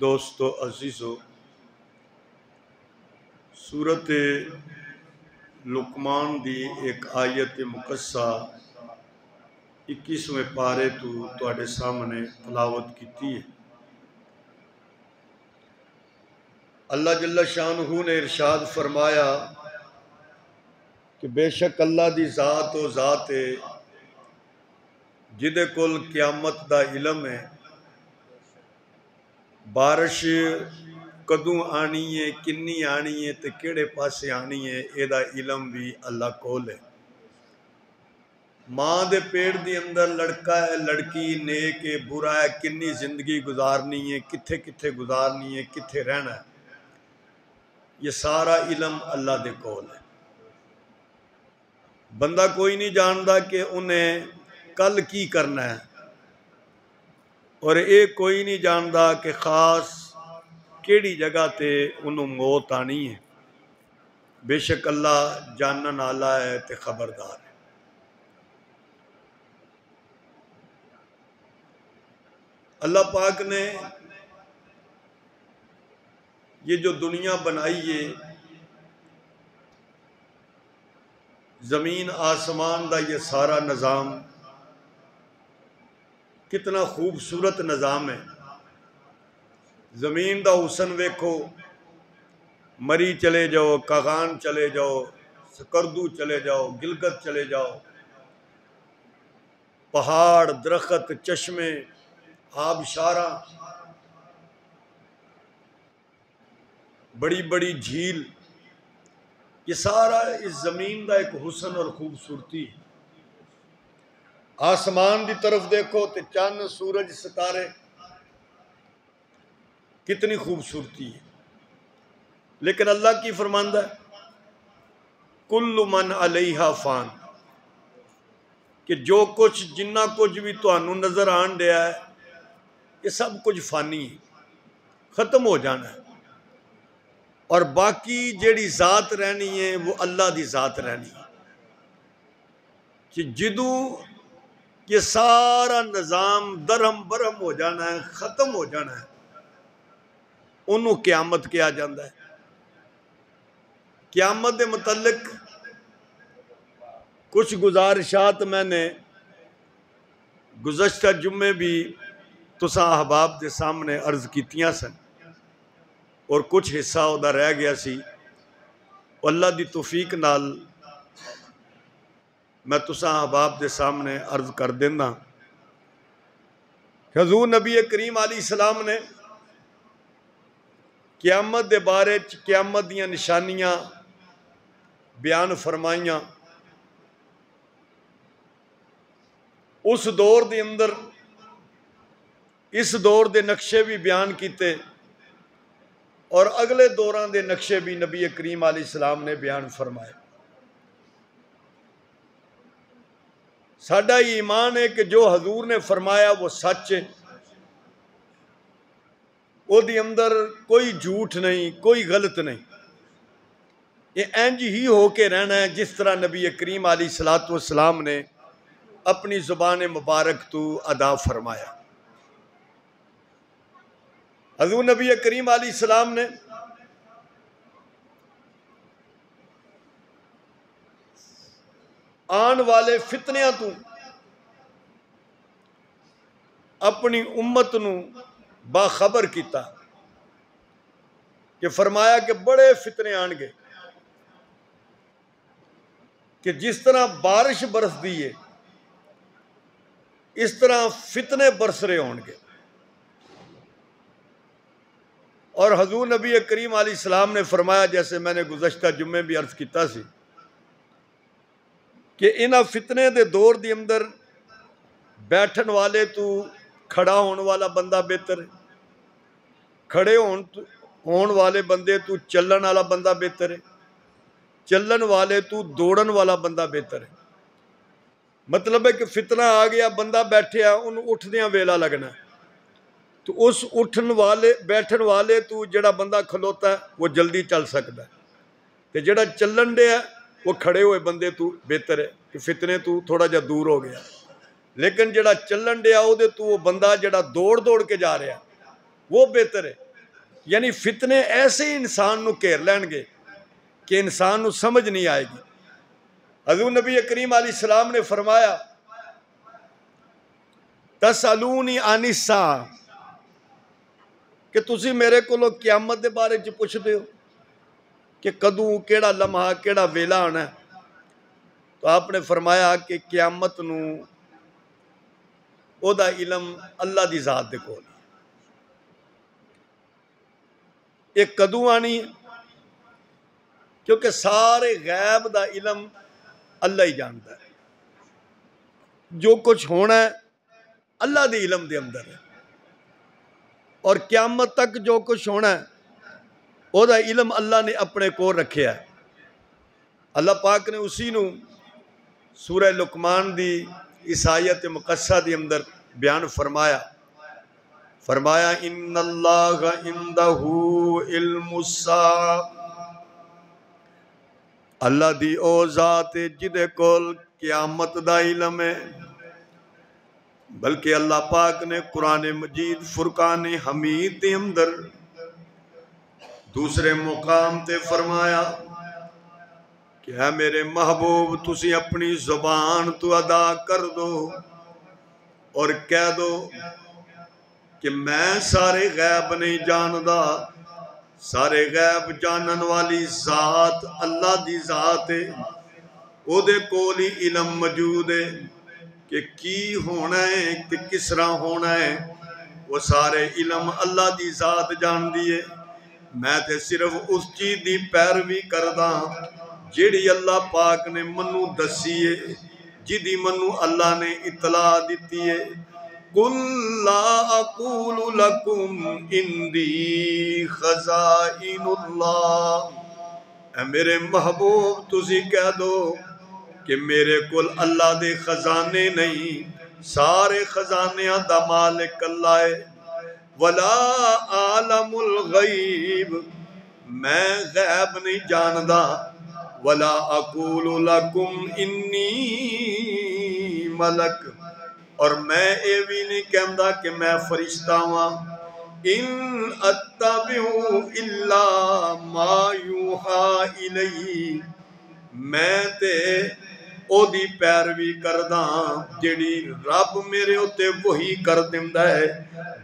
دوستو عزیزو، سورت لقمان دی ایک آیت مقصہ 21ویں پارے تو تواڈے سامنے تلاوت کیتی ہے۔ اللہ جل شانہ نے ارشاد فرمایا کہ بے شک اللہ دی ذات و ذات ہے جدے کول قیامت دا علم ہے، بارش کدوں آنی ہے، کنی آنی ہے تے کیڑے پاسے آنی ہے، اے دا علم بھی اللہ کول ہے۔ ماں دے پیڑ دی اندر لڑکا ہے، لڑکی، نیک ہے، برا ہے، کنی زندگی گزارنی ہے، کتھے کتھے گزارنی ہے، کتھے رہنا ہے، یہ سارا علم اللہ دے کول ہے۔ بندہ کوئی نہیں جاندا کہ انہیں کل کی کرنا ہے، اور ایک کوئی نہیں جاندا کہ خاص کیڑی جگہ تے انہوں موت آنی ہے۔ بے شک اللہ جانن والا ہے تے خبردار ہے۔ اللہ پاک نے یہ جو دنیا بنائی ہے، زمین آسمان دا یہ سارا نظام کتنا خوبصورت نظام ہے۔ زمین دا حسن ویکھو، مری چلے جاؤ، کاغان چلے جاؤ، سکردو چلے جاؤ، گلگت چلے جاؤ، پہاڑ، درخت، چشمے، آبشارہ، بڑی بڑی جھیل، یہ سارا اس زمین دا ایک حسن اور خوبصورتی ہے۔ آسمان دی طرف دیکھو تے چاند، سورج، ستارے، کتنی خوبصورتی ہے۔ لیکن اللہ کی فرماندہ ہے کل من علیہا فان، کہ جو کچھ جنہ کچھ بھی تانوں نظر آن دیا ہے یہ سب کچھ فانی ہے، ختم ہو جانا ہے، اور باقی جیڑی ذات رہنی ہے وہ اللہ دی ذات رہنی ہے۔ کہ جدوں یہ سارا نظام درہم برہم ہو جانا ہے، ختم ہو جانا ہے، انہوں قیامت کیا جاندہ ہے۔ قیامت دے متعلق کچھ گزارشات میں نے گزشتہ جمعے بھی تساں احباب دے سامنے عرض کیتیاں سن، اور کچھ حصہ ادا رہ گیا سی، اللہ دی توفیق نال میں تساں احباب دے سامنے عرض کر دینا۔ حضور نبی کریم علیہ السلام نے قیامت دے بارے قیامت دیاں نشانیاں بیان فرمائیاں۔ اس دور دے اندر اس دور دے نقشے بھی بیان کیتے، اور اگلے دوران دے نقشے بھی نبی کریم علیہ السلام نے بیان فرمائے۔ ساڈا ایمان ہے کہ جو حضور نے فرمایا وہ سچ ہے، وہ دی اندر کوئی جھوٹ نہیں، کوئی غلط نہیں، یہ انج ہی ہو کے رہنا ہے جس طرح نبی کریم علیہ السلام نے اپنی زبان مبارک تو ادا فرمایا۔ حضور نبی کریم علیہ السلام نے آن والے فتنیاں تو اپنی امت نو باخبر کیتا کہ فرمایا کہ بڑے فتنے آن گے، کہ جس طرح بارش برس دی ہے اس طرح فتنے برس رہے ہون گے۔ اور حضور نبی کریم علیہ السلام نے فرمایا، جیسے میں نے گزشتہ جمعے بھی عرض کیتا سی، کہ انہاں فتنے دے دور دی اندر بیٹھن والے تو کھڑا ہون والا بندہ بہتر ہے، کھڑے ہون والے بندے تو چلن والا بندہ بہتر ہے، چلن والے تو دوڑن والا بندہ بہتر ہے۔ مطلب ہے کہ فتنہ آ گیا، بندہ بیٹھے انہوں اٹھدیاں ویلا لگنا ہے، تو اس بیٹھن والے تو جڑا بندہ کھلوتا ہے وہ جلدی چل سکتا ہے، تے جڑا چلن دے ہے وہ کھڑے ہوئے بندے تو بہتر ہے، کہ فتنے تو تھوڑا جا دور ہو گیا۔ لیکن جڑا چلن دیا وہ بندہ جڑا دوڑ کے جا رہا ہے وہ بہتر ہے، یعنی فتنے ایسے ہی انسان نو گھیر لین گے کہ انسان نو سمجھ نہیں آئے گی۔ حضور نبی کریم علیہ السلام نے فرمایا تسالونی عن الساعہ کہ تسی میرے کو قیامت دے بارے چ پوچھ دے ہو کہ کدوں کیڑا لمحہ کیڑا ویلا آنا ہے، تو آپ نے فرمایا کہ قیامت نو او دا علم اللہ دی ذات دے کول ایک کدوں آنی ہے، کیونکہ سارے غیب دا علم اللہ ہی جانتا ہے، جو کچھ ہونا ہے اللہ دے علم دے اندر ہے، اور قیامت تک جو کچھ ہونا ہے او دا علم اللہ نے اپنے کو رکھیا ہے۔ اللہ پاک نے اسی نو سورہ لقمان دی اس آیت مقدسہ دی اندر بیان فرمایا ان اللہ عندہ علم الساعہ، اللہ دی او ذات جدے کول قیامت دا علم ہے۔ بلکہ اللہ پاک نے قرآن مجید فرقان حمید دے اندر دوسرے مقام تے فرمایا کہ اے میرے محبوب تسی اپنی زبان تو ادا کر دو اور کہہ دو کہ میں سارے غیب نہیں جاندا، سارے غیب جانن والی ذات اللہ دی ذات ہے، او دے کول ہی علم موجود ہے کہ کی ہونا ہے کہ کس طرح ہونا ہے، وہ سارے علم اللہ دی ذات جان دیے۔ میں تے صرف اس چیز دی پیروی کردہ جیڑی اللہ پاک نے منو دسی ہے، جدی منو اللہ نے اطلاع دیتی ہے۔ قُلْ لَا أَقُولُ لَكُمْ عِنْدِي خَزَائِنُ اللَّهِ، اے میرے محبوب تسی کہہ دو کہ میرے کل اللہ دے خزانے نہیں، سارے خزانیاں دا مالک اللہ ہے۔ وَلَا عَالَمُ الْغَيْبِ، میں غیب نہیں جاندا۔ وَلَا أَقُولُ لَكُمْ إِنِّي مَلَكٌ، اور میں اے بھی نہیں کہندا کہ میں فرشتہ ہاں۔ إِنْ أَتَّبِعُ إِلَّا مَا يُوحَى إِلَيَّ، میں تے او دی پیروی کردہ جیڑی رب میرے ہوتے وہی کر دیندا ہے،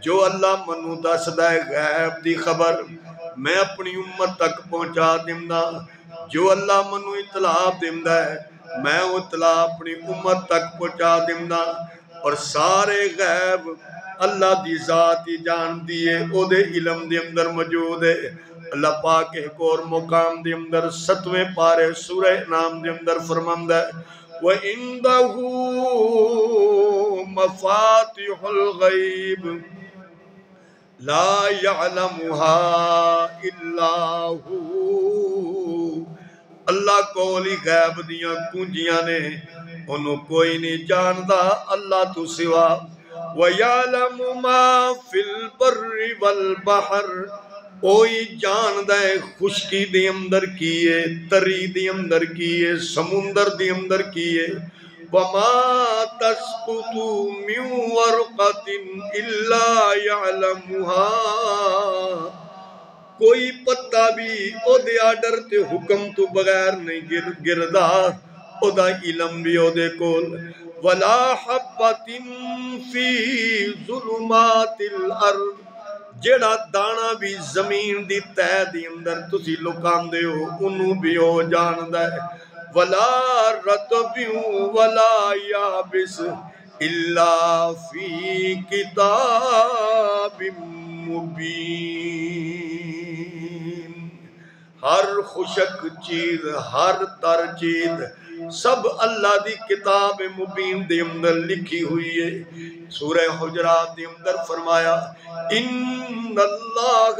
جو اللہ منو دسدا ہے غیب دی خبر میں اپنی امت تک پہنچا دیندا، جو اللہ منو اطلاع دیندا ہے میں وہ اطلاع اپنی امت تک پہنچا دیندا، اور سارے غیب اللہ دی ذات ہی جان دیے، او دے علم دے اندر موجود ہے۔ اللہ پاک ایک اور مقام دے اندر 7ویں پارے سورہ انعام دے اندر فرماندا ہے وَعِنْدَهُ مَفَاتِحُ الْغَيْبِ لَا يَعْلَمُهَا إِلَّا هُوَ، اللہ کولی غیب دیاں کنجیاں نے انہوں کوئی نہیں جاندا اللہ تو سوا۔ وَيَعْلَمُ مَا فِي الْبَرِّ وَالْبَحْرِ، اوہی جاندہ ہے خشکی دی اندر کیے، تری دی اندر کیے، سمندر دی اندر کیے۔ وَمَا تَسْقُطُ مِنْ وَرْقَةٍ إِلَّا يَعْلَمُهَا، کوئی پتہ بھی او دے آڈر تے حکم تو بغیر نہیں گردا، او دا علم بھی او دے کول۔ وَلَا حَبَّةٍ فِي ظُلُمَاتِ الْأَرْضِ، جیڑا دانا بھی زمین دی تہ دی اندر تسی لکاندے ہو انہوں بھی ہو جاندہ ہے۔ وَلَا رَطْبٍ وَلَا يَابِسٍ إِلَّا فِي كِتَابٍ مُبِينٍ، ہر خشک چیز ہر تر چیز سب اللہ دی کتاب مبین دے اندر لکھی ہوئی ہے۔ سورہ حجرات دے اندر فرمایا ان اللہ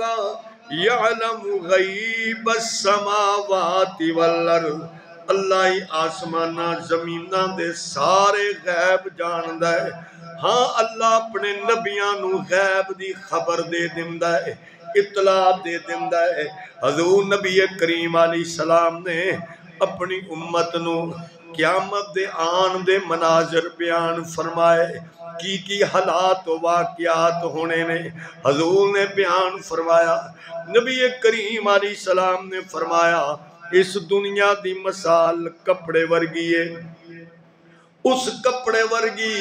یعلم غیب السماوات والارض، اللہ ہی آسمانہ زمینہ دے سارے غیب جاندہ ہے۔ ہاں اللہ اپنے نبیاں نو غیب دی خبر دے دیندہ ہے، اطلاع دے دیندہ ہے۔ حضور نبی کریم علیہ السلام نے اپنی امت نو قیامت دے آن دے مناظر بیان فرمائے، کی حالات و واقعات ہونے نے حضور نے بیان فرمایا۔ نبی کریم علیہ السلام نے فرمایا اس دنیا دی مثال کپڑے ورگی ہے، اس کپڑے ورگی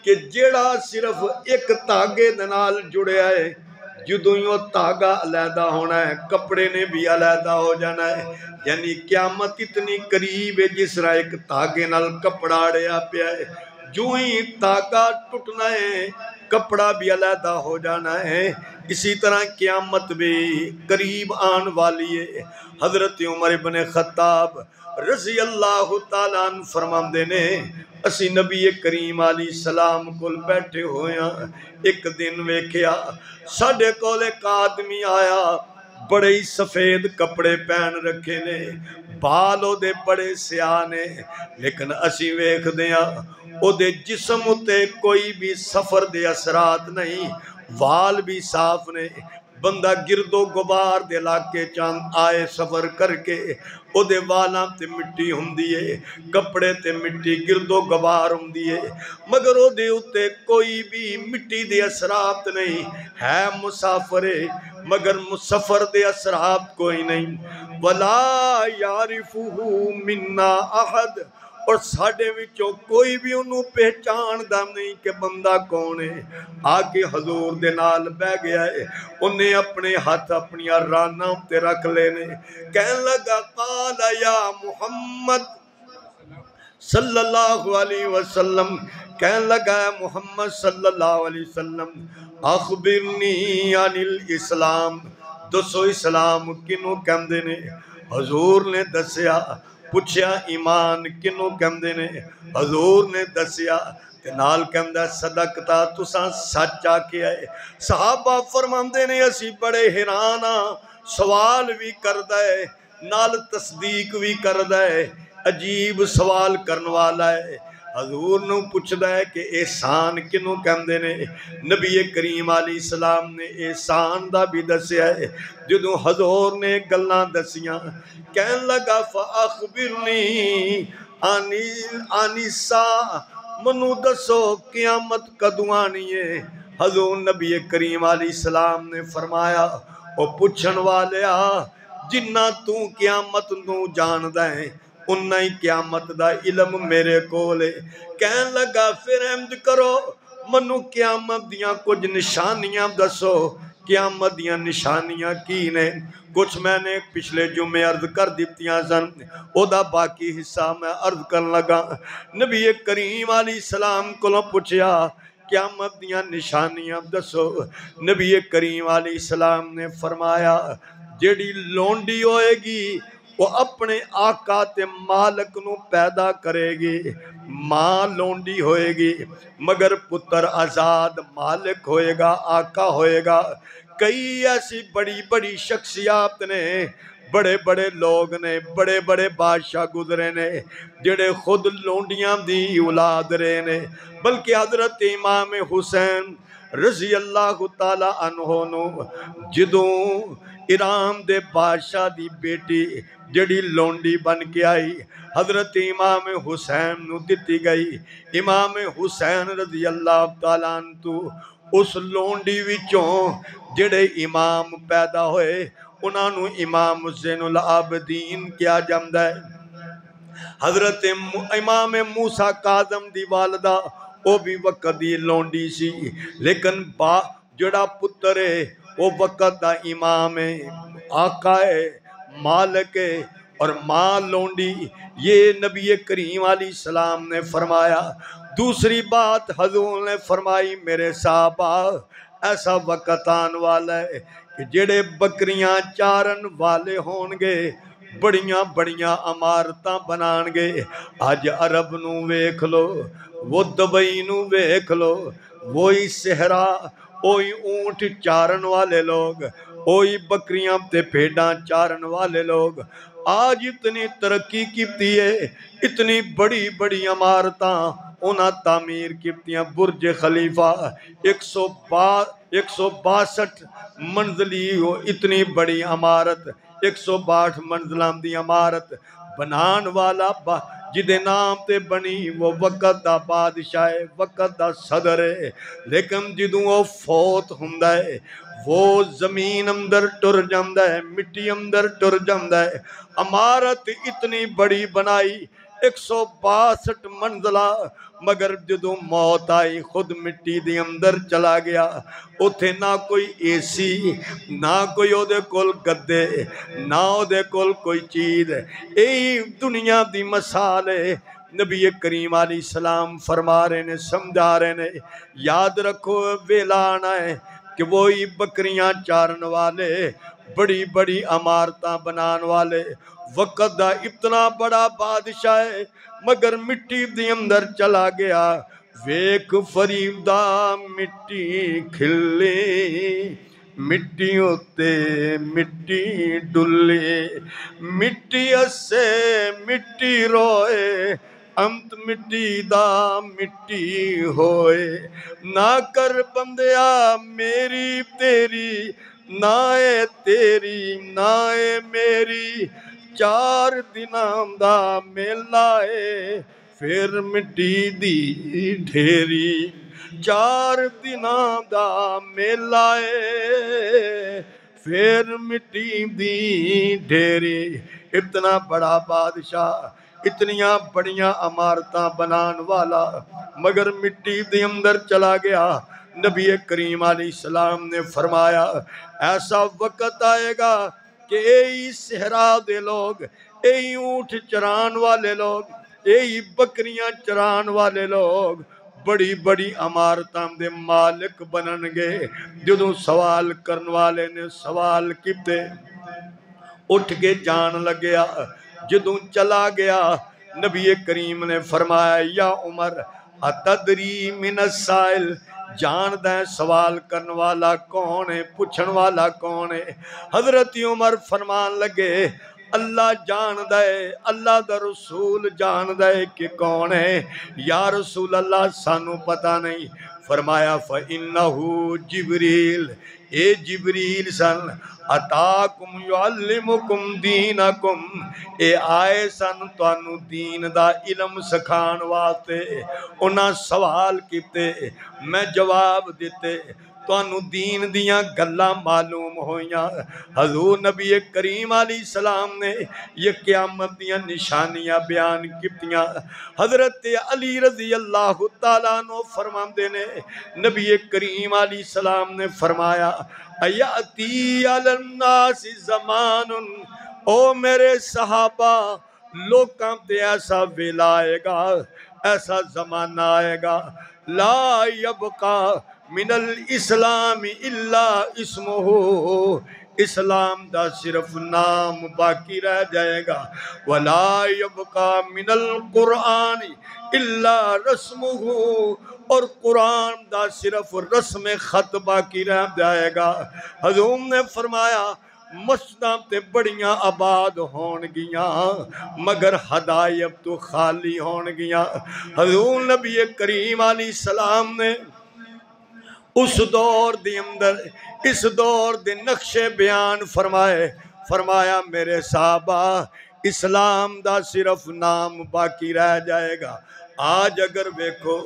کہ جیڑا صرف ایک تاگے دنال جڑیا ہے، جدوں یوں تاگا علیحدہ ہونا ہے کپڑے نے بھی علیحدہ ہو جانا ہے۔ یعنی قیامت اتنی قریب ہے جس طرح ایک تاگے نال کپڑا اڑیا پیا ہے، جو ہی تاگا ٹوٹنا ہے کپڑا بھی علیحدہ ہو جانا ہے، اسی طرح قیامت بھی قریب آن والی ہے۔ حضرت عمر بن خطاب رضی اللہ تعالیٰ عنہ فرماندے نے اسی نبی کریم علیہ السلام کول بیٹھے ہوئے ہیں، ایک دن ویکھیا ساڈے کول ایک آدمی آیا، بڑے ہی سفید کپڑے پہن رکھے نے، بال او دے بڑے سیاہ نے، لیکن اسی ویکھ دیاں او دے جسم تے کوئی بھی سفر دے اثرات نہیں، وال بھی صاف نے۔ بندہ گرد و غبار دے علاقے چاند آئے سفر کر کے او دے والاں تے مٹی ہوندی ہے، کپڑے تے مٹی گرد و غبار ہوندی ہے، مگر او دے اتے کوئی بھی مٹی دے اثرات نہیں ہے، مسافر ہے مگر مسافر دے اثرات کوئی نہیں۔ وَلَا يَعْرِفُهُ مِنَّا أَحَدٌ، اور ساڑھے وچوں کوئی بھی انہوں پہچان دا نہیں کہ بندہ کون ہے۔ آگے حضور دے نال بہ گیا ہے، انہیں اپنے ہاتھ اپنی راناں تے رکھ لینے، کہنے لگا قال یا محمد صلی اللہ علیہ وسلم، کہنے لگا محمد صلی اللہ علیہ وسلم اخبرنی عن الاسلام، دسو اسلام کنوں کہندے نے؟ حضور نے دسیا، پوچھیا ایمان کنوں کہندے نے؟ حضور نے دسیا تے نال کہندا صدقتا تساں سچ آکھیا ہے۔ صحابہ فرماندے نے اسی بڑے حیران ہاں، سوال بھی کردا ہے نال تصدیق بھی کردا ہے، عجیب سوال کرن والا ہے۔ حضور نو پوچھدا ہے کہ احسان کنوں کہندے نے؟ نبی کریم علیہ السلام نے احسان دا بھی دسیا ہے۔ جدوں حضور نے گلاں دسیاں کہن لگا فاخبرنی عن الساعہ، منو دسو قیامت کدوں آنی ہے؟ حضور نبی کریم علیہ السلام نے فرمایا او پوچھن والیا جنہ تو قیامت نو جاندا ہے انہاں ہی قیامت دا علم میرے کول ہے۔ کہن لگا پھر احمد کرو منو قیامت دیاں کچھ نشانیاں دسو، قیامت دیاں نشانیاں کی نے؟ کچھ میں نے پچھلے جمعے عرض کر دیتیاں سن، او دا باقی حصہ میں عرض کرن لگا۔ نبی کریم علیہ السلام کو پوچھیا قیامت دیاں نشانیاں دسو، نبی کریم علیہ السلام نے فرمایا جیڑی لونڈی ہوئے گی وہ اپنے آقا تے مالک نو پیدا کرے گی، ماں لونڈی ہوئے گی مگر پتر آزاد، مالک ہوئے گا، آقا ہوئے گا۔ کئی ایسی بڑی بڑی شخصیات نے، بڑے بڑے لوگ نے، بڑے بڑے بادشاہ گزرے نے جڑے خود لونڈیاں دی اولاد رہے نے، بلکہ حضرت امام حسین رضی اللہ تعالی عنہ نو جدوں ایران دے بادشاہ دی بیٹی جڑی لونڈی بن کے آئی حضرت امام حسین نو دتی گئی، امام حسین رضی اللہ تعالیٰ عنہ تو اس لونڈی وچوں جڑے امام پیدا ہوئے انہاں نو امام زین العابدین کیا جامدا ہے۔ حضرت امام موسیٰ کاظم دی والدہ وہ بھی وقت دی لونڈی سی، لیکن جڑا پتر ہے وہ وقت دا امام ہے، آقا ہے، مالک ہے، اور ماں لونڈی۔ یہ نبی کریم علیہ السلام نے فرمایا۔ دوسری بات حضور نے فرمائی میرے صحابہ ایسا وقت آن والا ہے کہ جڑے بکریاں چارن والے ہون گے بڑیاں بڑیاں عمارتاں بنان گے۔ آج عرب نو ویکھ لو، وہ دبئی نو ویکھ لو، وہی صحرا، وہی اونٹ چارن والے لوگ، وہی بکریاں تے بھیڈاں چارن والے لوگ آج اتنی ترقی کیتی ہے، اتنی بڑی بڑی عمارتاں انہاں تعمیر کیتیاں۔ برج خلیفہ 162 منزلی اتنی بڑی عمارت، 162 منزلاں دی عمارت بنان والا جدے نام تے بنی وہ وقت دا بادشاہ ہے، وقت دا صدر ہے، لیکن جدوں وہ فوت ہوندا ہے وہ زمین اندر ٹر جاندا ہے، مٹی اندر ٹر جاندا ہے۔ عمارت اتنی بڑی بنائی 162 منزلہ، مگر جدوں موت آئی خود مٹی دی اندر چلا گیا۔ اتھے نہ کوئی اے سی، نہ کوئی او دے کول گدے، نہ او دے کول کوئی چیز۔ یہی دنیا دی مثال ہے۔ نبی کریم علیہ السلام فرما رہے نے، سمجھا رہے نے، یاد رکھو ویلا آنا ہے کہ وہی بکریاں چارن والے، بڑی بڑی عمارتاں بنان والے، وقت دا اتنا بڑا بادشاہ ہے مگر مٹی دی اندر چلا گیا۔ ویک فریدا مٹی کھلے، مٹی ہوتے مٹی ڈلے، مٹی اسے مٹی روئے، انت مٹی دا مٹی ہوئے۔ نہ کر بندیا میری تیری، نہ اے تیری نہ اے میری، 4 دناں دا میلہ اے پھر مٹی دی ڈھیری، 4 دناں دا میلہ اے پھر مٹی دی ڈھیری۔ اتنا بڑا بادشاہ، اتنیاں بڑیاں عمارتاں بنان والا، مگر مٹی دی اندر چلا گیا۔ نبی کریم علیہ السلام نے فرمایا ایسا وقت آئے گا کہ یہی صحرا دے لوگ، یہی اونٹ چران والے لوگ، یہی بکریاں چران والے لوگ بڑی بڑی عمارتاں دے مالک بنن گے۔ جدوں سوال کرن والے نے سوال کیتے، اٹھ کے جان لگیا، جدوں چلا گیا نبی کریم نے فرمایا یا عمر اتدری من السائل، جان دیں سوال کرن والا کون ہے، پوچھن والا کون ہے؟ حضرت عمر فرمان لگے اللہ جان دے، اللہ دا رسول جان دے کہ کون ہے۔ یا رسول اللہ سانو پتہ نہیں۔ فرمایا فَإِنَّهُ جبریل، اے جبریل سن، اتاکم یعلمکم دینکم، اے آئے سن توانو دین دا علم سکھان واسطے۔ انہاں سوال کیتے، میں جواب دیتے، توانو دین دیاں گلاں معلوم ہویاں۔ حضور نبی کریم علیہ السلام نے یہ قیامت دیاں نشانیاں بیان کیتیاں۔ حضرت علی رضی اللہ تعالیٰ عنہ فرماندے نے، نبی کریم علیہ السلام نے فرمایا ایاتی علی الناس زمان، او میرے صحابہ لوکاں تے ایسا ویلا آئے گا، ایسا زمانہ آئے گا، لا یبقا من الاسلام الا اسمہ، اسلام دا صرف نام باقی رہ جائے گا، ولا یبقا من القرآن الا رسمہ، اور قرآن دا صرف رسم خط باقی رہ جائے گا۔ حضور نے فرمایا مسجداں تے بڑیاں آباد ہون گیاں مگر ہدایت تو خالی ہون گیاں۔ حضور نبی کریم علیہ السلام نے اس دور دی اندر، اس دور دے نقشے بیان فرمائے، فرمایا میرے صحابہ اسلام دا صرف نام باقی رہ جائے گا۔ آج اگر دیکھو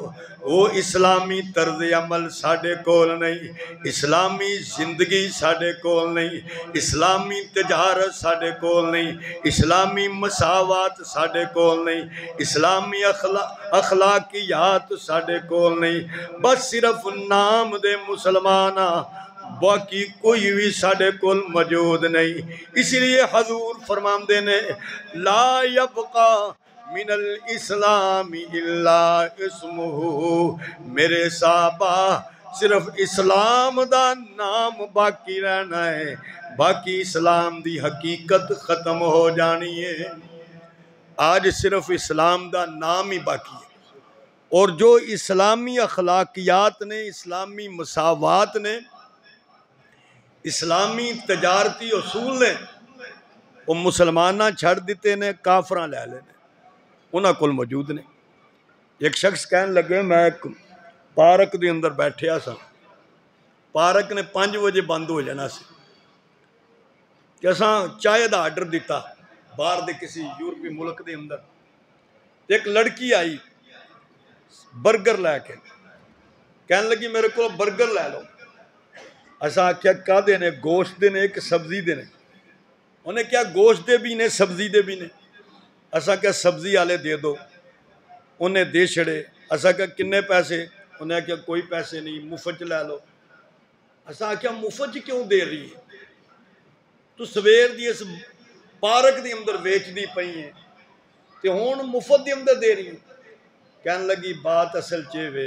وہ اسلامی طرز عمل ساڑھے کول نہیں، اسلامی زندگی ساڑھے کول نہیں، اسلامی تجارت ساڑھے کول نہیں، اسلامی مساوات ساڑھے کول نہیں، اسلامی اخلاقیات ساڑھے کول نہیں، بس صرف نام دے مسلمانہ، باقی کوئی بھی ساڑھے کول موجود نہیں۔ اسی لیے حضور فرماندے نے لا یبقا من الاسلام الا اسمہ، میرے صحابہ صرف اسلام دا نام باقی رہنا ہے، باقی اسلام دی حقیقت ختم ہو جانی ہے۔ آج صرف اسلام دا نام ہی باقی ہے، اور جو اسلامی اخلاقیات نے، اسلامی مساوات نے، اسلامی تجارتی اصول نے، وہ مسلمانہ چھڑ دیتے نے، کافراں لے لینے، انہاں کول موجود نے۔ ایک شخص کہنے لگے میں ایک پارک دے اندر بیٹھیا سا، پارک نے 5 بجے بند ہو جانا سی، کہ اساں چائے دا آرڈر دیتا باہر دے کسی یورپی ملک دے اندر، ایک لڑکی آئی برگر لے کے، کہنے لگی میرے کو برگر لے لو. اسا آخیا کا دینے، گوشت دینے کہ سبزی دینے؟ انہیں کیا گوشت دے بھی نے سبزی دے بھی نے. اسا کیا سبزی والے دے دو. انہیں دے چھڑے. اسا کیا کنے پیسے؟ انہیں کیا کوئی پیسے نہیں، مفت لے لو. اسا کیا مفت کیوں دے رہی ہے؟ تو سویر دی اس پارک دی اندر ویچ دی پئی ہیں تے ہون مفت دی اندر دے رہی ہیں. کہنے لگی بات اصل چیوے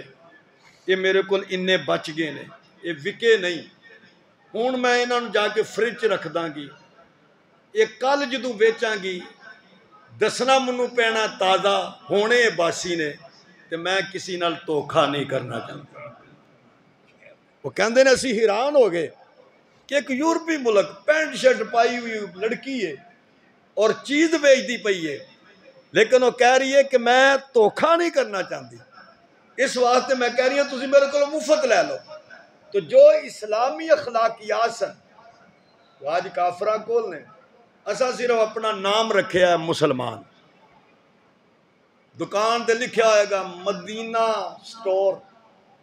یہ میرے کو انہیں بچ گئے نے، یہ وکے نہیں، ہون میں انہوں جا کے فریج رکھ داں گی، یہ کل جدوں بیچاں گی دسنا منو پینا تازہ ہونے باسی نے، تے میں کسی نال دھوکھا نہیں کرنا چاہتا. وہ کہندے نے اسی حیران ہو گئے کہ ایک یورپی ملک پینٹ شرٹ پائی ہوئی لڑکی ہے اور چیز بیچ دی پئی ہے، لیکن وہ کہہ رہی ہے کہ میں دھوکھا نہیں کرنا چاہتی، اس واسطے میں کہہ رہی ہوں تسی میرے کو مفت لے لو. تو جو اسلامی اخلاقیات سن وہ آج کافراں کول نے. اسا صرف اپنا نام رکھے ہے مسلمان، دکان تے لکھیا ہوئے گا مدینہ سٹور،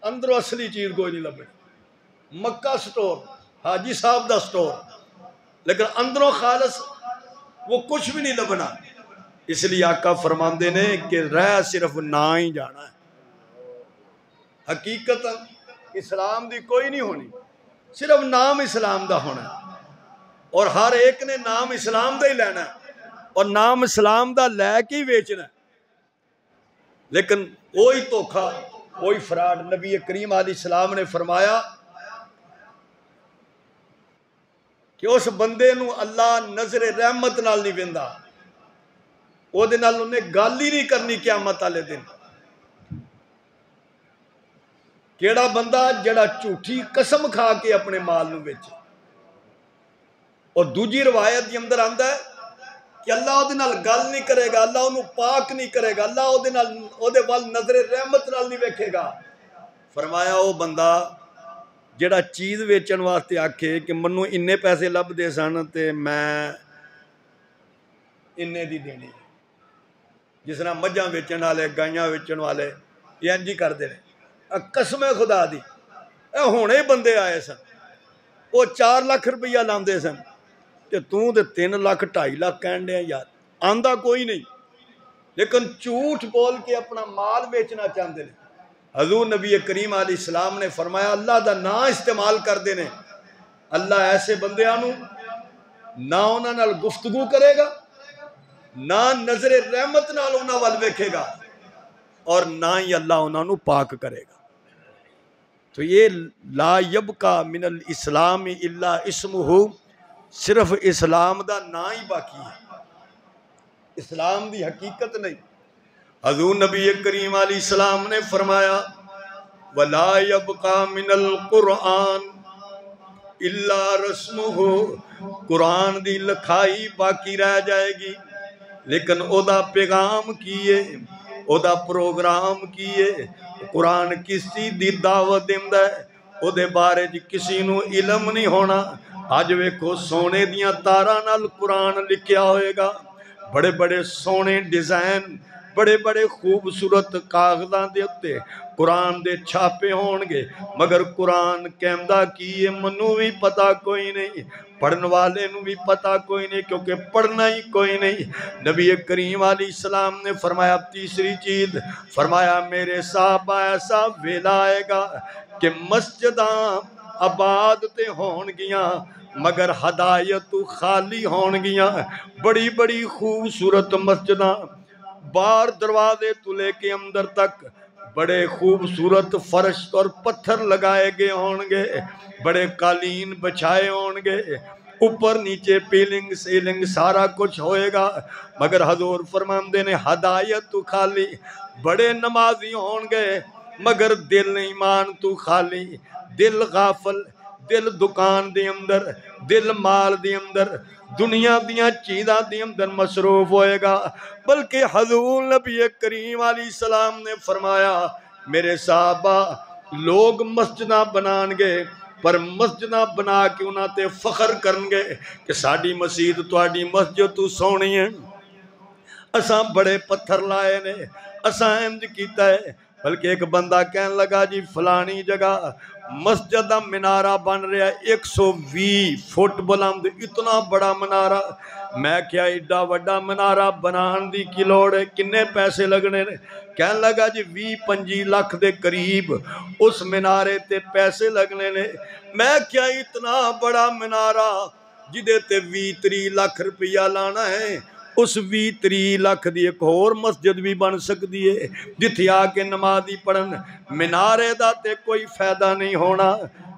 اندروں اصلی چیز کوئی نہیں لبے، مکہ سٹور، حاجی صاحب دا سٹور، لیکن اندروں خالص وہ کچھ بھی نہیں لبنا. اس لیے آقا فرماندے نے کہ رہ صرف نہ ہی جانا ہے، حقیقت اسلام دی کوئی نہیں ہونی، صرف نام اسلام دا ہونا ہے. اور ہر ایک نے نام اسلام دا ہی لینا ہے اور نام اسلام دا لے کے ہی بیچنا ہے. لیکن کوئی دھوکھا، کوئی فراڈ. نبی کریم علیہ السلام نے فرمایا کہ اس بندے نو اللہ نظر رحمت نال نہیں ویندا، او دے نال انہیں گل ہی نہیں کرنی قیامت والے دن. کیڑا بندہ جڑا جھوٹھی قسم کھا کے اپنے مال نو بیچے. اور دوجی روایت کے اندر آندا ہے کہ اللہ او دے نال گل نہیں کرے گا، اللہ انہوں پاک نہیں کرے گا، اللہ او دے وال نظر رحمت نال نہیں ویکھے گا. فرمایا او بندہ جڑا چیز ویچن واسطے آکھے کہ منو اننے پیسے لب دے سن تے میں اننے دی دینی، جس طرح مجھاں ویچن والے، گائیاں ویچن والے یہ انجی کر دے رہے. قسم خدا دی اے ہونے بندے آئے سن، وہ 4 لاکھ روپیہ لاندے سن تے توں دے 3 لاکھ 2.5 لاکھ کہن دے یار. آندہ کوئی نہیں لیکن جھوٹ بول کے اپنا مال بیچنا چاہتے ہیں. حضور نبی کریم علیہ السلام نے فرمایا اللہ دا نا استعمال کر دینے، اللہ ایسے بندے آنو نہ انہاں نال گفتگو کرے گا، نہ نظر رحمت نال انہاں وال ویکھے گا، اور نہ ہی اللہ انہاں نو پاک کرے گا. تو یہ لا یبقا من الاسلام الا اسمہ، صرف اسلام دا نا ہی باقی ہے، اسلام دی حقیقت نہیں. حضور نبی کریم علیہ السلام نے فرمایا وَلَا يَبْقَى مِنَ الْقُرْآنِ إِلَّا رَسْمُهُ، قرآن دی لکھائی باقی رہ جائے گی لیکن او دا پیغام کیے، او دا پروگرام کیے. قرآن کسی دی دعوت دیندہ ہے، او دے بارے جی کسی نو علم نہیں ہونا. آج ویکھو سونے دیاں تاراں نال قرآن لکھیا ہوئے گا، بڑے بڑے سونے ڈیزائن، بڑے بڑے خوبصورت کاغذاں دے اتے قرآن دے چھاپے ہون گے، مگر قرآن کہندہ کیے منو بھی پتہ کوئی نہیں، پڑھن والے نو بھی پتہ کوئی نہیں، کیونکہ پڑھنا ہی کوئی نہیں. نبی کریم علیہ السلام نے فرمایا تیسری چیز، فرمایا میرے صحابہ ایسا ویلا آئے گا کہ مسجداں آباد تے ہون گیاں مگر ہدایت خالی ہون گیاں. بڑی بڑی خوبصورت مسجداں، بار دروازے تو لے کے اندر تک بڑے خوبصورت فرش اور پتھر لگائے گئے ہون گے، بڑے قالین بچھائے ہون گے، اوپر نیچے پیلنگ سیلنگ سارا کچھ ہوئے گا، مگر حضور فرماندے نے ہدایت تو خالی. بڑے نمازی ہون گے مگر دل ایمان تو خالی، دل غافل، دل دکان دے اندر، دل مال دے اندر، دنیا دیاں چیزاں دے اندر مصروف ہوئے گا. بلکہ حضور نبی کریم علیہ السلام نے فرمایا میرے صحابہ لوگ مسجداں بنان گے پر مسجداں بنا کے انہاں تے فخر کرن گے کہ ساڑی مسجد تواڈی مسجد تو سونی ہے، اساں بڑے پتھر لائے نے، اساں انج کیتا ہے۔ بلکہ ایک بندہ کہنے لگا جی فلانی جگہ مسجد دا منارہ بن رہا ہے 120 فٹ بلند، اتنا بڑا منارہ۔ میں کیا ایڈا وڈا منارہ بنان دی کی لوڑ ہے، کنے پیسے لگنے نے؟ کہنے لگا جی 20-25 لاکھ دے قریب اس منارے تے پیسے لگنے نے۔ میں کیا اتنا بڑا منارہ جدے تے 20-30 لاکھ روپیہ لانا ہے، اس 20-30 لاکھ دی ایک اور مسجد بھی بن سکتی ہے جتھے آ کے نمازی پڑھن۔ منارے دا تے کوئی فائدہ نہیں ہونا،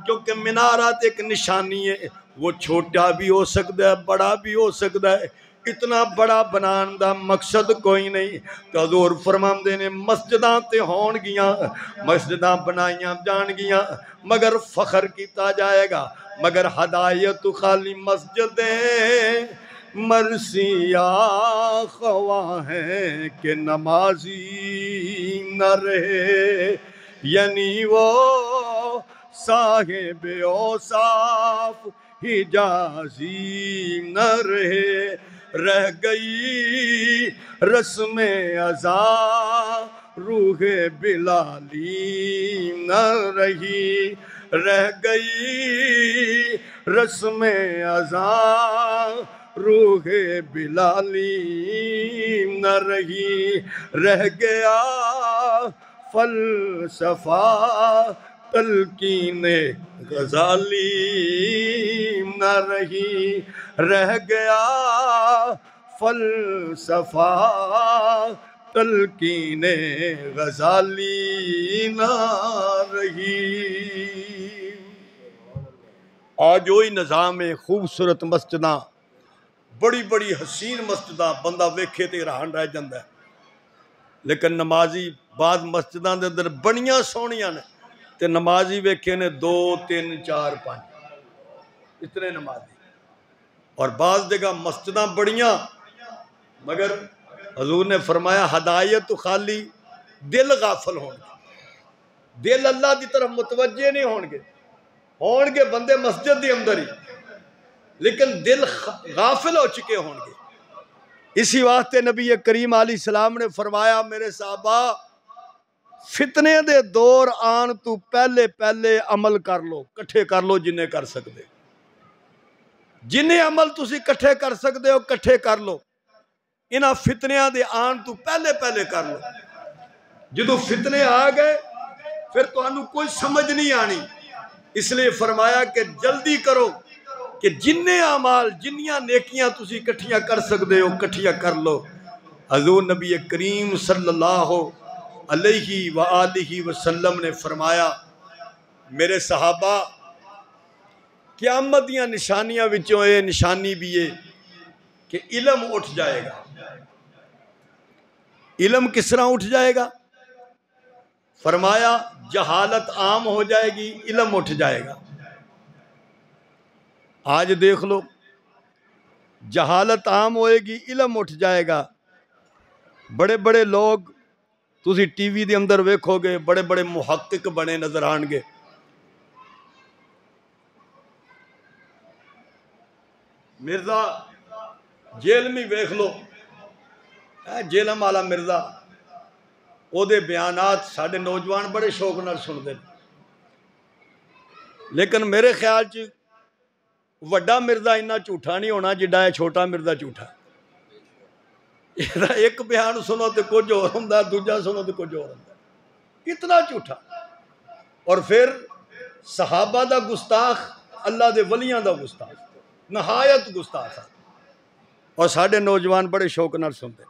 کیونکہ منارہ تے ایک نشانی ہے، وہ چھوٹا بھی ہو سکتا ہے بڑا بھی ہو سکتا ہے، اتنا بڑا بنان دا مقصد کوئی نہیں۔ تو حضور فرماندے نے مسجداں تے ہون گیاں، مسجداں بنائیاں جان گیاں، مگر فخر کیتا جائے گا، مگر ہدایت خالی مسجدیں مرثیہ خواہ ہیں کہ نمازی نہ رہے، یعنی وہ صاحب اوصاف حجازی نہ رہے۔ رہ گئی رسم ازا روح بلالی نہ رہی، رہ گئی رسم ازا روح بلالی نہ رہی، رہ گیا فلسفہ تلقین غزالی نہ رہی، رہ گیا فلسفہ تلقین غزالی نہ رہی۔ آج وہی نظام ہے، خوبصورت مسجداں، بڑی بڑی حسین مسجداں، بندہ ویکھے تے حیران رہ جاندا ہے، لیکن نمازی بعض مسجداں دے اندر بڑیاں سونیاں نے تے نمازی ویکھے نے 2 3 4 5 اتنے نمازی، اور بعض جگہ مسجداں بڑیاں مگر حضور نے فرمایا ہدایت خالی دل غافل ہون گے، دل اللہ دی طرف متوجہ نہیں ہون گے بندے مسجد دی اندر ہی، لیکن دل غافل ہو چکے ہون گے۔ اسی واسطے نبی کریم علیہ السلام نے فرمایا میرے صحابہ فتنے دے دور آن تو پہلے پہلے عمل کر لو، کٹھے کر لو جنہیں کر سکتے، جنہیں عمل تسی کٹھے کر سکتے ہو کٹھے کر لو، انہاں فتنیاں دے آن تو پہلے پہلے کر لو۔ جدو فتنے آ گئے پھر تو انہوں کوئی سمجھ نہیں آنی، اس لیے فرمایا کہ جلدی کرو کہ جنہیں اعمال جنیاں نیکیاں تسی کٹھیاں کر سکتے ہو کٹھیاں کر لو۔ حضور نبی کریم صلی اللہ علیہ وآلہ وسلم نے فرمایا میرے صحابہ قیامت دیاں نشانیاں وچوں یہ نشانی بھی ہے کہ علم اٹھ جائے گا۔ علم کس طرح اٹھ جائے گا؟ فرمایا جہالت عام ہو جائے گی، علم اٹھ جائے گا۔ آج دیکھ لو جہالت عام ہوئے گی، علم اٹھ جائے گا۔ بڑے بڑے لوگ تسی ٹی وی دے اندر ویکھو گے، بڑے بڑے محقق بنے نظر آن گے، مرزا جیلمی ویکھ لو، جیلم والا مرزا، او دے بیانات ساڑھے نوجوان بڑے شوق نال سن دے، لیکن میرے خیال چ وڈا مرزا اتنا جھوٹا نہیں ہونا جڈا ہے چھوٹا مرزا جھوٹا۔ ایک بیان سنو تو کچھ اور ہوندا، دوجا سنو تو کچھ اور ہوندا، اتنا جھوٹا۔ اور پھر صحابہ دا گستاخ، اللہ دے ولیاں دا گستاخ، نہایت گستاخ، اور ساڑھے نوجوان بڑے شوق نال سنتے۔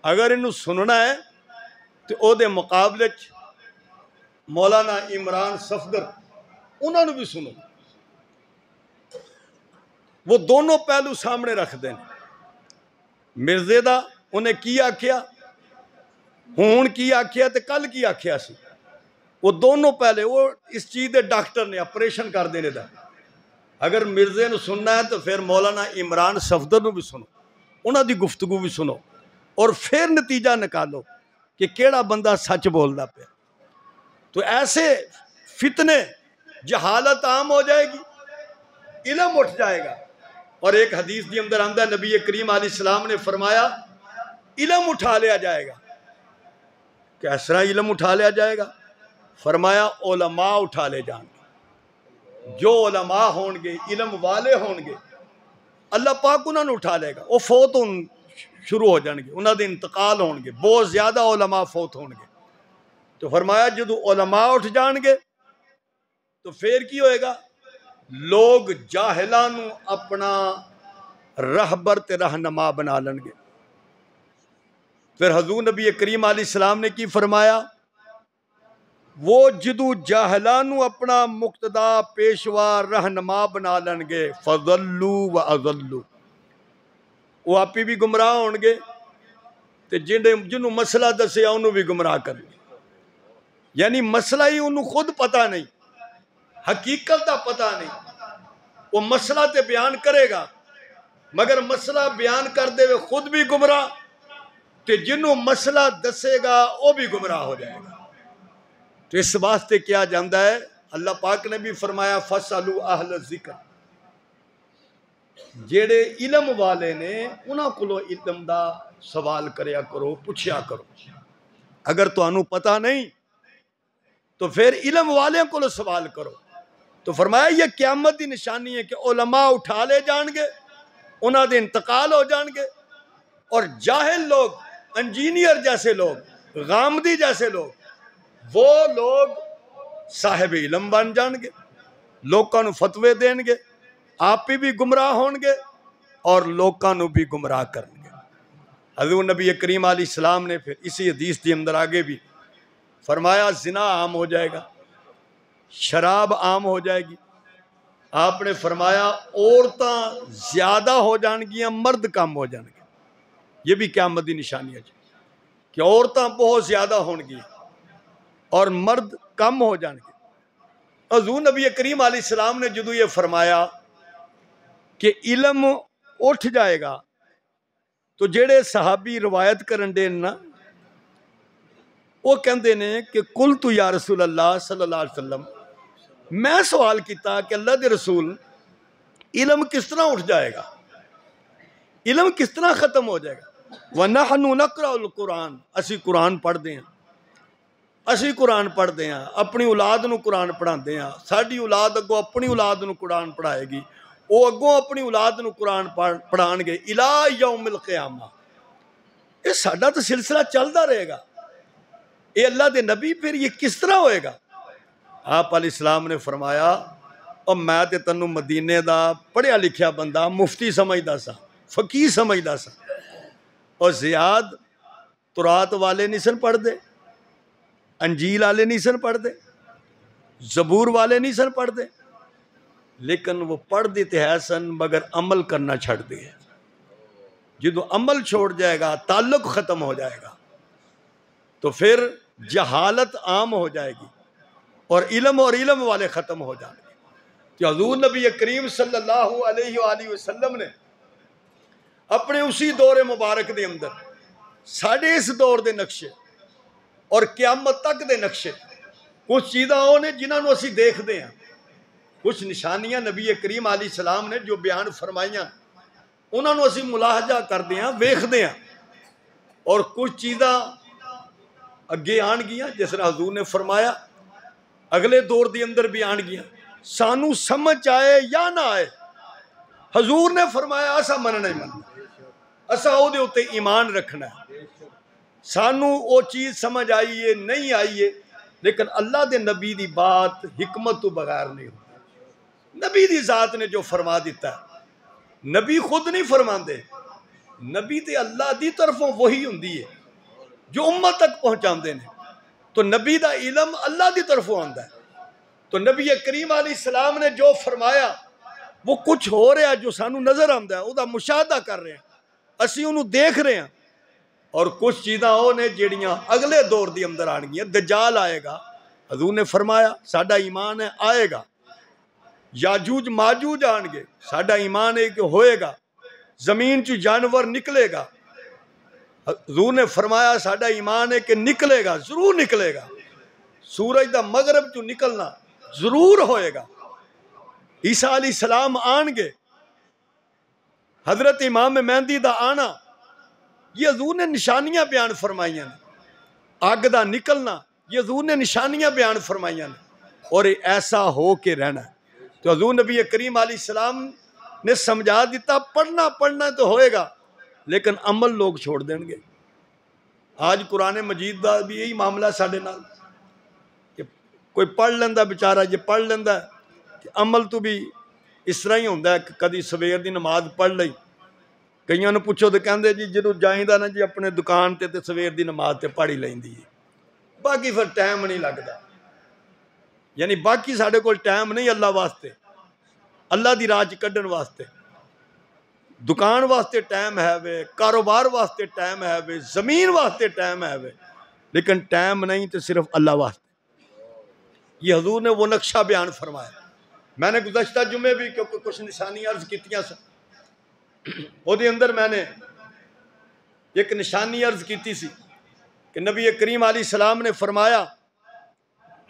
اگر انہوں سننا ہے تو او دے مقابلے مولانا عمران صفدر انہوں نے بھی سنو، وہ دونوں پہلو سامنے رکھ دیں۔ مرزے دا انہیں کی آکھیا، ہون کی آکھیا تے کل کی آکھیا سی، وہ دونوں پہلے وہ اس چیز دے ڈاکٹر نے آپریشن کر دینے دا۔ اگر مرزے نے سننا ہے تو پھر مولانا عمران صفدر نے بھی سنو، انہوں دی گفتگو بھی سنو، اور پھر نتیجہ نکالو کہ کیڑا بندہ سچ بول دا پہ۔ تو ایسے فتنے جہالت عام ہو جائے گی، علم اٹھ جائے گا۔ اور ایک حدیث دی اندر آندہ نبی کریم علیہ السلام نے فرمایا علم اٹھا لیا جائے گا۔ کس طرح علم اٹھا لیا جائے گا؟ فرمایا علماء اٹھا لے جان گے، جو علماء ہون گے، علم والے ہون گے، اللہ پاک انہوں نے اٹھا لے گا۔ وہ فوت شروع ہو جان گے، انہوں نے انتقال ہون گے، بہت زیادہ علماء فوت ہون گے۔ تو فرمایا جدو علماء اٹھ جان گے تو پھر کی ہوئے گا؟ لوگ جاہلانو اپنا رہبر تے رہنما بنا لیں گے۔ پھر حضور نبی کریم علیہ السلام نے کی فرمایا؟ وہ جدو جاہلانو اپنا مقتدا پیشوا رہنما بنا لیں گے، فضلوا واضلوا، وہ آپ بھی گمراہ ہون گے تے جنہوں مسئلہ دسیا انہوں بھی گمراہ کر گے۔ یعنی مسئلہ ہی انہوں خود پتہ نہیں، حقیقت دا پتہ نہیں، وہ مسئلہ تے بیان کرے گا مگر مسئلہ بیان کر دے وہ خود بھی گمراہ تے جنہوں مسئلہ دسے گا وہ بھی گمراہ ہو جائے گا۔ تو اس واسطے کیا جاندہ ہے، اللہ پاک نے بھی فرمایا فَاسْأَلُوا أَهْلَ الذِّكْرِ، جیڑے علم والے نے انہاں کولو علم دا سوال کریا کرو، پوچھیا کرو۔ اگر تو انہوں پتہ نہیں تو پھر علم والے کو سوال کرو۔ تو فرمایا یہ قیامت دی نشانی ہے کہ علماء اٹھا لے جان گے، انہاں دے انتقال ہو جان گے، اور جاہل لوگ، انجینئر جیسے لوگ، غامدی جیسے لوگ، وہ لوگ صاحب علم بن جان گے، لوگاں نو فتوے دین گے، آپ بھی گمراہ ہون گے اور لوگاں نو بھی گمراہ کرن گے۔ حضور نبی کریم علیہ السلام نے پھر اسی حدیث دی اندر آگے بھی فرمایا زنا عام ہو جائے گا، شراب عام ہو جائے گی۔ آپ نے فرمایا عورتاں زیادہ ہو جان گیاں، مرد کم ہو جان گے۔ یہ بھی قیامت دی نشانی ہے کہ عورتاں بہت زیادہ ہون گی اور مرد کم ہو جان گے۔ حضور نبی کریم علیہ السلام نے جدو یہ فرمایا کہ علم اٹھ جائے گا تو جڑے صحابی روایت کرن دے نا وہ کہندے نے کہ قلت یا رسول اللہ صلی اللہ علیہ وسلم، میں سوال کیتا کہ اللہ دے رسول علم کس طرح اٹھ جائے گا، علم کس طرح ختم ہو جائے گا؟ وَنَحْنُ نَقْرَأُ الْقُرْآنَ، اسی قرآن پڑھ دیں، اسی قرآن پڑھ دیں، اپنی اولاد نو قرآن پڑھا دیں، ساڑی اولاد اگو اپنی اولاد نو قرآن پڑھائے گی، وہ اگوں اپنی اولاد نو قرآن پڑھان گے اِلَىٰ یوم القیامہ۔ یہ ساڑا تو سلسلہ چلتا رہے گا۔ اے اللہ دے نبی پھر یہ کس طرح ہوئے گا؟ آپ علیہ السلام نے فرمایا اور میں تے تنو مدینے دا پڑھیا لکھیا بندہ مفتی سمجھدا سا، فقیہ سمجھدا سا، اور زیاد تورات والے نہیں سن پڑھ دے، انجیل والے نہیں سن پڑھ دے، زبور والے نہیں سن پڑھ دے، لیکن وہ پڑھ دیتے ہیں سن مگر عمل کرنا چھڑ دے۔ جدو عمل چھوڑ جائے گا تعلق ختم ہو جائے گا تو پھر جہالت عام ہو جائے گی اور علم والے ختم ہو جائیں گے۔ کہ حضور نبی کریم صلی اللہ علیہ وآلہ وسلم نے اپنے اسی دور مبارک دے اندر ساڑھے اس دور دے نقشے اور قیامت تک دے نقشے کچھ چیزاں ہونے جنہاں نو اسی دیکھ دے ہیں، کچھ نشانیاں نبی کریم علیہ السلام نے جو بیان فرمائیاں انہاں نو اسی ملاحظہ کر دے ہیں، ویکھ دے ہیں، اور کچھ چیزاں اگے آن گیاں جس طرح حضور نے فرمایا اگلے دور دی اندر بھی آن گیاں، سانو سمجھ آئے یا نہ آئے، حضور نے فرمایا اسا مننا ہی مننا، اسا او دے اتے ایمان رکھنا ہے، سانو او چیز سمجھ آئیے نہیں آئیے، لیکن اللہ دے نبی دی بات حکمت تو بغیر نہیں ہوتی۔ نبی دی ذات نے جو فرما دیتا ہے، نبی خود نہیں فرماندے، نبی تے اللہ دی طرفوں وہی ہوندی ہے جو امت تک پہنچان دے نے، تو نبی دا علم اللہ دی طرفوں آندا ہے۔ تو نبی کریم علیہ السلام نے جو فرمایا وہ کچھ ہو رہا ہے جو سانو نظر آندا ہے، او دا مشاہدہ کر رہے ہیں، اسی انہوں دیکھ رہے ہیں، اور کچھ چیزاں وہ نے جیڑیاں اگلے دور دی اندر آن گیا، دجال آئے گا، حضور نے فرمایا ساڈا ایمان ہے آئے گا، یاجوج ماجوج آن گے، ساڈا ایمان ہے کہ ہوئے گا، زمین چو جانور نکلے گا، حضور نے فرمایا ساڈا ایمان ہے کہ نکلے گا، ضرور نکلے گا، سورج دا مغرب چو نکلنا ضرور ہوئے گا، عیسیٰ علیہ السلام آن گے، حضرت امام مہدی دا آنا یہ حضور نے نشانیاں بیان فرمائیاں نے، اگ دا نکلنا یہ حضور نے نشانیاں بیان فرمائیاں نے، اور ایسا ہو کے رہنا ہے۔ تو حضور نبی کریم علیہ السلام نے سمجھا دیتا پڑھنا تو ہوئے گا، لیکن عمل لوگ چھوڑ دیں گے۔ آج قرآن مجید دا بھی یہی معاملہ ساڈے نال کہ کوئی پڑھ لیندہ بیچارہ جے پڑھ لیندہ کہ عمل تو بھی اس طرح ہی ہوندہ ہے کہ کدی سویر دی نماز پڑھ لئی، کئیوں نے پوچھو تو کہندے جی جدو جائیندہ نا جی اپنے دکان تے سویر دی نماز تے پڑھ ہی لیندی ہے، باقی پھر ٹائم نہیں لگتا، یعنی باقی ساڈے کول ٹائم نہیں اللہ واسطے، اللہ دی راہ کڈن واسطے، دکان واسطے ٹائم ہے وے، کاروبار واسطے ٹائم ہے وے، زمین واسطے ٹائم ہے وے، لیکن ٹائم نہیں تو صرف اللہ واسطے۔ یہ حضور نے وہ نقشہ بیان فرمایا۔ میں نے گزشتہ جمعے بھی کیونکہ کچھ نشانی عرض کیتیاں سن، وہ دے اندر میں نے ایک نشانی عرض کیتی سی کہ نبی کریم علیہ السلام نے فرمایا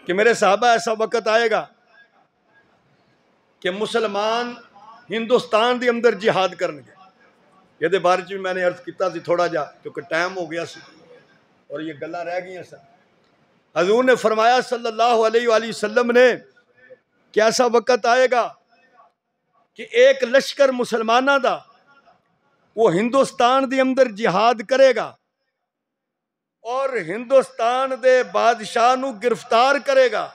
کہ میرے صحابہ ایسا وقت آئے گا کہ مسلمان ہندوستان دے اندر جہاد کرنگے۔ یہ دے بارے میں نے عرض کیتا سی تھوڑا جا کیونکہ ٹائم ہو گیا سی اور یہ گلہ رہ گئی ہیں سن۔ حضور نے فرمایا صلی اللہ علیہ وآلہ وسلم نے کہ ایسا وقت آئے گا کہ ایک لشکر مسلمانہ دا وہ ہندوستان دے اندر جہاد کرے گا اور ہندوستان دے بادشاہ نو گرفتار کرے گا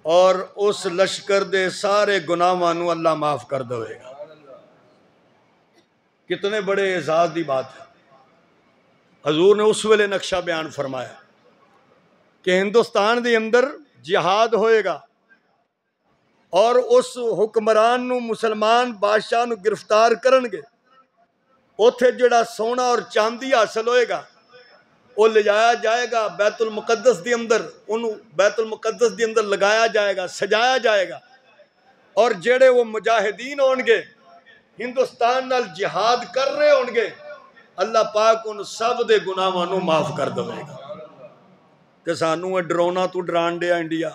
اور اس لشکر دے سارے گناہاں نو اللہ معاف کر دوے گا۔ کتنے بڑے اعزاز دی بات ہے۔ حضور نے اس ویلے نقشہ بیان فرمایا کہ ہندوستان دے اندر جہاد ہوئے گا اور اس حکمران نو مسلمان بادشاہ نو گرفتار کرنگے، اوتھے جڑا سونا اور چاندی حاصل ہوئے گا وہ لے جایا جائے گا بیت المقدس دی اندر، انہوں بیت المقدس دی اندر لگایا جائے گا، سجایا جائے گا، اور جڑے وہ مجاہدین ہونگے ہندوستان نال جہاد کر رہے ہونگے اللہ پاک ان سب دے گناہاں نو معاف کر دوے گا۔ کہ سانوں ڈرونا تو ڈران دیا انڈیا،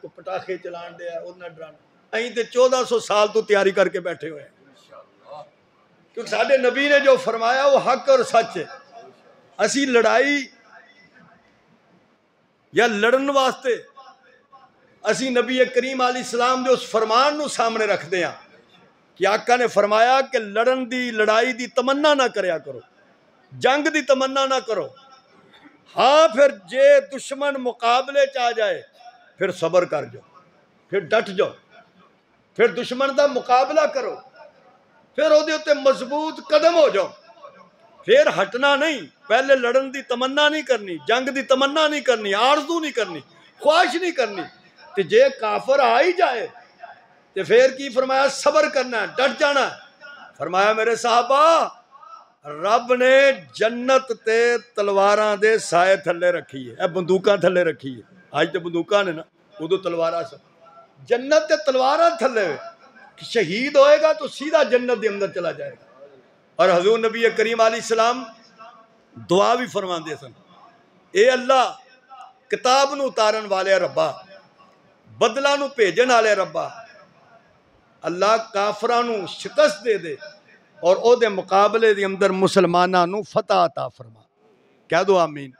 کو پٹاخے چلان دیا انہاں ڈرانا، این تے 1400 سال تو تیاری کر کے بیٹھے ہوئے ہیں، کیونکہ ساڈے نبی نے جو فرمایا وہ حق اور سچ ہے۔ اسی لڑائی یا لڑن واسطے اسی نبی کریم علیہ السلام جو اس فرمان نو سامنے رکھ دیا کہ آقا نے فرمایا کہ لڑن دی لڑائی دی تمنا نہ کریا کرو، جنگ دی تمنا نہ کرو، ہاں پھر جے دشمن مقابلے چاہ جائے پھر صبر کر جاؤ، پھر ڈٹ جاؤ، پھر دشمن دا مقابلہ کرو، پھر وہ دیتے مضبوط قدم ہو جاؤ، پھر ہٹنا نہیں، پہلے لڑن دی تمنا نہیں کرنی، جنگ دی تمنا نہیں کرنی، آرزو نہیں کرنی، خواہش نہیں کرنی، تو جے کافر آئی جائے تو پھر کی فرمایا صبر کرنا ہے، ڈٹ جانا ہے۔ فرمایا میرے صحابہ رب نے جنت تے تلواراں دے سائے تھلے رکھی ہے، اے بندوقاں تھلے رکھی ہے، آج تے بندوقاں نے نا ادو تلوارا سا، جنت تے تلواراں تھلے ہوئے، شہید ہوئے گا تو سیدھا جنت دے اندر چلا جائے گا۔ اور حضور نبی کریم علیہ السلام دعا بھی فرمان دے سن، اے اللہ کتاب نو اتارن والے ربا، بدلہ نو بھیجن والے ربا، اللہ کافراں نو شکست دے دے اور او دے مقابلے دے اندر مسلماناں نو فتح عطا فرما، کہہ دو آمین۔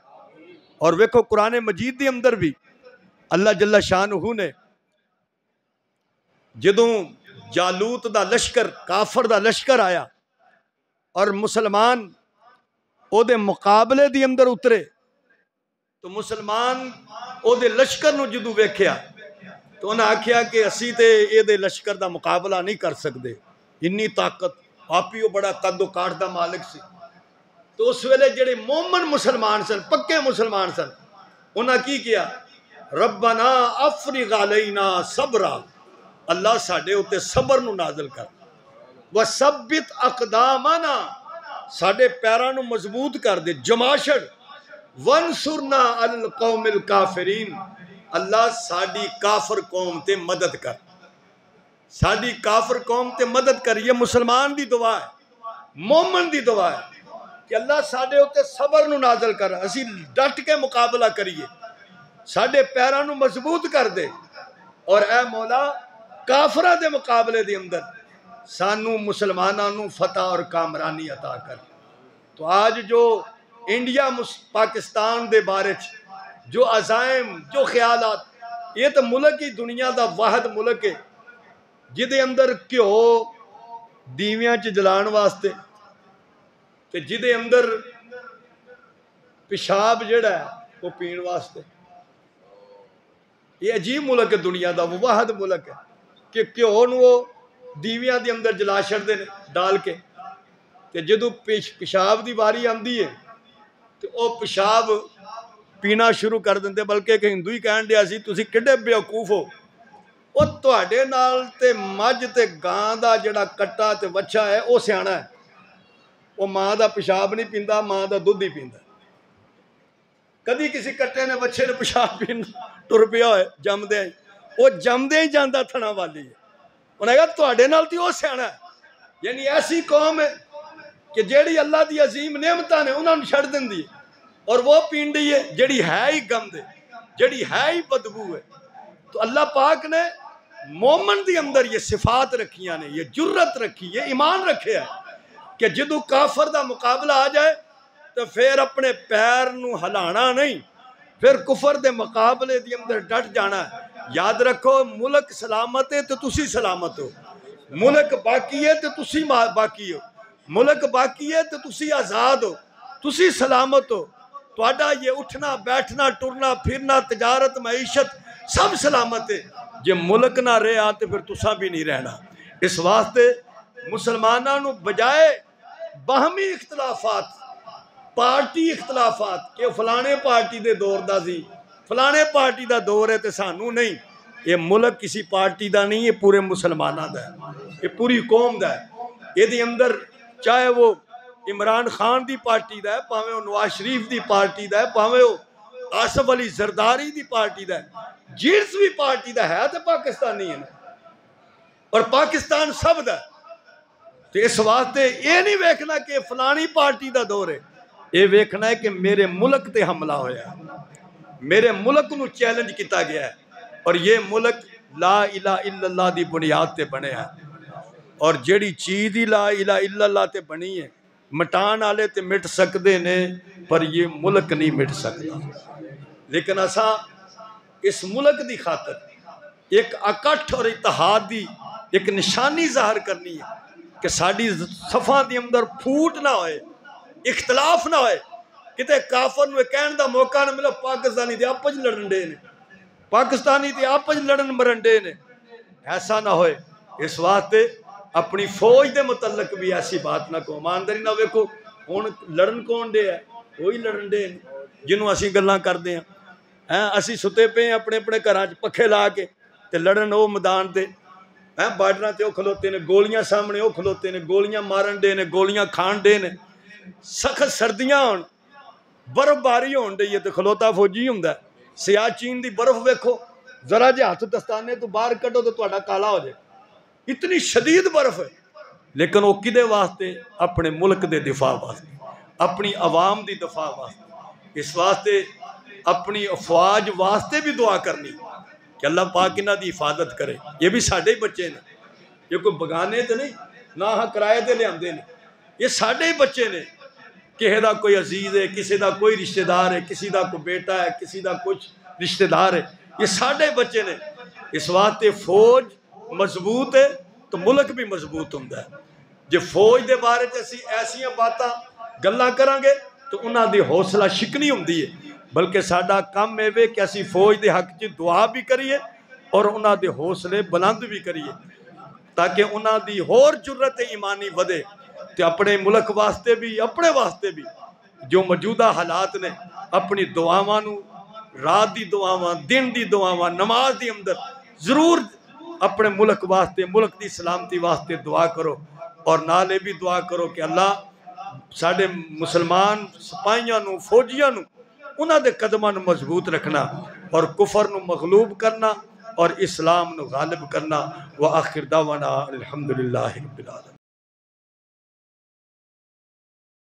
اور ویکھو قرآن مجید دے اندر بھی اللہ جل شانہ نے جدوں جالوت دا لشکر کافر دا لشکر آیا اور مسلمان او دے مقابلے دی اندر اترے تو مسلمان او دے لشکر نو جدوں ویکھیا تو انہاں آکھیا کہ اسی تے اے دے لشکر دا مقابلہ نہیں کر سکتے، انی طاقت، آپ ہی وہ بڑا قد و کاٹ دا مالک سی۔ تو اس ویلے جڑے مومن مسلمان سن، پکے مسلمان سن، انہاں کی کیا ربنا افرغ علینا صبرا، اللہ ساڈے اوتے صبر نو نازل کر، وثبت اقدامنا، ساڈے پیراں نو مضبوط کر دے، جما چھڑ، وانصرنا علی القوم الکافرین، اللہ ساڈی کافر قوم تے مدد کر، ساڈی کافر قوم تے مدد کر۔ یہ مسلمان دی دعا ہے، مومن دی دعا ہے کہ اللہ ساڈے اوتے صبر نو نازل کر، اسی ڈٹ کے مقابلہ کریے، ساڈے پیراں نو مضبوط کر دے، اور اے مولا کافرہ دے مقابلے دے اندر سانو مسلماناں نو فتح اور کامرانی عطا کر۔ تو آج جو انڈیا پاکستان دے بارے جو عزائم جو خیالات، یہ تو ملک ہی دنیا دا واحد ملک ہے جدے اندر گھیو دیویاں چ جلان واسطے تے جدے اندر پیشاب جڑا ہے وہ پین واسطے. یہ عجیب ملک ہے دنیا دا، وہ واحد ملک ہے کہ گھیو نو وہ دیویاں دے اندر جلا چھڑدے نے ڈال کے، تے جدو پیشاب دی واری آندی ہے تو وہ پیشاب پینا شروع کر دیندے. بلکہ ایک ہندو ہی کہن دیا سی تسی کڈے بیوقوف ہو، وہ تواڈے نال تے مجھ تے گاں دا جڑا کٹا تے وچھا ہے وہ سیاਣਾ ہے، وہ ماں دا پیشاب نہیں پیندا، ماں دا دودھ ہی پیندا. کدی کسی کٹے نے بچے نے پیشاب پین ٹر پیا ہوئے جمدے ہی، وہ جمدے ہی جاندہ تھنا والی ہے. انہیں کہا تواڈے نال تے وہ سیاਣਾ ہے. یعنی ایسی قوم ہے کہ جیڑی اللہ دی عظیم نعمتاں نے انہوں نے چھڑ دین دی اور وہ پین دی ہے جیڑی ہے ہی گندے، جیڑی ہے ہی بدبو ہے. تو اللہ پاک نے مومن دی اندر یہ صفات رکھیاں نے، یہ جرت رکھی، یہ ایمان رکھے ہے کہ جدو کافر دا مقابلہ آ جائے تو پھر اپنے پیر نو ہلانا نہیں، پھر کفر دے مقابلے دی اندر ڈٹ جانا ہے. یاد رکھو ملک سلامت ہے تو تسی سلامت ہو، ملک باقی ہے تو تسی باقی ہو، ملک باقی ہے تو تسی آزاد ہو، تسی سلامت ہو. تواڈا یہ اٹھنا بیٹھنا ٹرنا پھرنا تجارت معیشت سب سلامت ہے. جے ملک نہ رہا تو پھر تساں بھی نہیں رہنا. اس واسطے مسلمانوں نو بجائے باہمی اختلافات، پارٹی اختلافات کہ فلانے پارٹی دے دور دا سی فلانے پارٹی دا دور ہے تے سانو نہیں، یہ ملک کسی پارٹی دا نہیں، یہ پورے مسلمانوں دا ہے، یہ پوری قوم دا ہے. یہ دی اندر چاہے وہ عمران خان دی پارٹی دا ہے، پاویں وہ نواز شریف دی پارٹی دا ہے، پاویں وہ آصف علی زرداری دی پارٹی دا ہے، جیڑس بھی پارٹی دا ہے تو پاکستانی ہے اور پاکستان سب دا ہے. تو اس واسطے یہ نہیں ویکھنا کہ فلانی پارٹی دا دور ہے، یہ ویکھنا ہے کہ میرے ملک تے حملہ ہویا ہے، میرے ملک نو چیلنج کیتا گیا ہے، اور یہ ملک لا الہ الا اللہ دی بنیاد تے بنے ہے. اور جیڑی چیز دی لا الہ الا اللہ تے بنی ہے مٹان آلے تے مٹ سکدے نے، پر یہ ملک نہیں مٹ سکتا. لیکن اساں اس ملک دی خاطر ایک اکٹھ اور اتحاد دی ایک نشانی ظاہر کرنی ہے کہ ساڑی صفحہ دی اندر پھوٹ نہ ہوئے، اختلاف نہ ہوئے، کتے کافر نوے کہن دا موقع نہ ملو پاکستانی دے آپج لڑن دے نے، پاکستانی دے آپج لڑن مرن دے نے، ایسا نہ ہوئے. اس واسطے اپنی فوج دے متعلق بھی ایسی بات نہ کو ایمانداری نہ ویکھو ہن لڑن کون دے ہے، وہی لڑن دے جنہوں اسی گلاں کر دے ہیں. اسی ستے پہ ہیں اپنے اپنے گھراں پکھے لا کے تے لڑن او میدان تے بارڈراں تے او کھلوتے نے، گولیاں سامنے او کھلوتے نے، گولیاں مارن دے نے، گولیاں کھان دے نے. سخت سردیاں ہون برف باری ہون دے یہ تے کھلوتا فوجی ہوندا ہے. سیاچین دی برف ویکھو ذرا جے ہاتھ دستانے تو باہر کڈو تو تہاڈا کالا ہو جائے، اتنی شدید برف ہے. لیکن وہ کدے واسطے؟ اپنے ملک دے دفاع واسطے، اپنی عوام دی دفاع واسطے. اس واسطے اپنی افواج واسطے بھی دعا کرنی کہ اللہ پاک انہاں دی حفاظت کرے. یہ بھی ساڈے ہی بچے نے، یہ کوئی بگانے تے نہیں، نہ ہاں کرائے تے لے آندے نے، یہ ساڈے ہی بچے نے. کسی دا کوئی عزیز ہے، کسی دا کوئی رشتہ دار ہے، کسی دا کوئی بیٹا ہے، کسی دا کچھ رشتہ دار ہے، یہ ساڈے بچے نے. اس واسطے فوج مضبوط ہے تو ملک بھی مضبوط ہوندا ہے. جے فوج دے بارے تے ایسیاں باتاں گلاں کران گے تو انہاں دی حوصلہ شکنی ہوندی ہے. بلکہ ساڈا کام ہے کہ اسی فوج دے حق چ دعا بھی کریے اور انہاں دے حوصلے بلند بھی کریے تاکہ انہاں دی ہور جرت ایمانی ودے تے اپنے ملک واسطے بھی اپنے واسطے بھی جو موجودہ حالات نے اپنی دعاواں نو رات دی دعاواں دن دی دعاواں نماز دی اندر ضرور اپنے ملک واسطے ملک دی سلامتی واسطے دعا کرو. اور نالے بھی دعا کرو کہ اللہ ساڈے مسلمان سپاہیاں نو فوجیاں نو انہاں دے قدماں نو مضبوط رکھنا اور کفر نو مغلوب کرنا اور اسلام نو غالب کرنا. وآخر دعوانا الحمدللہ رب العالمین.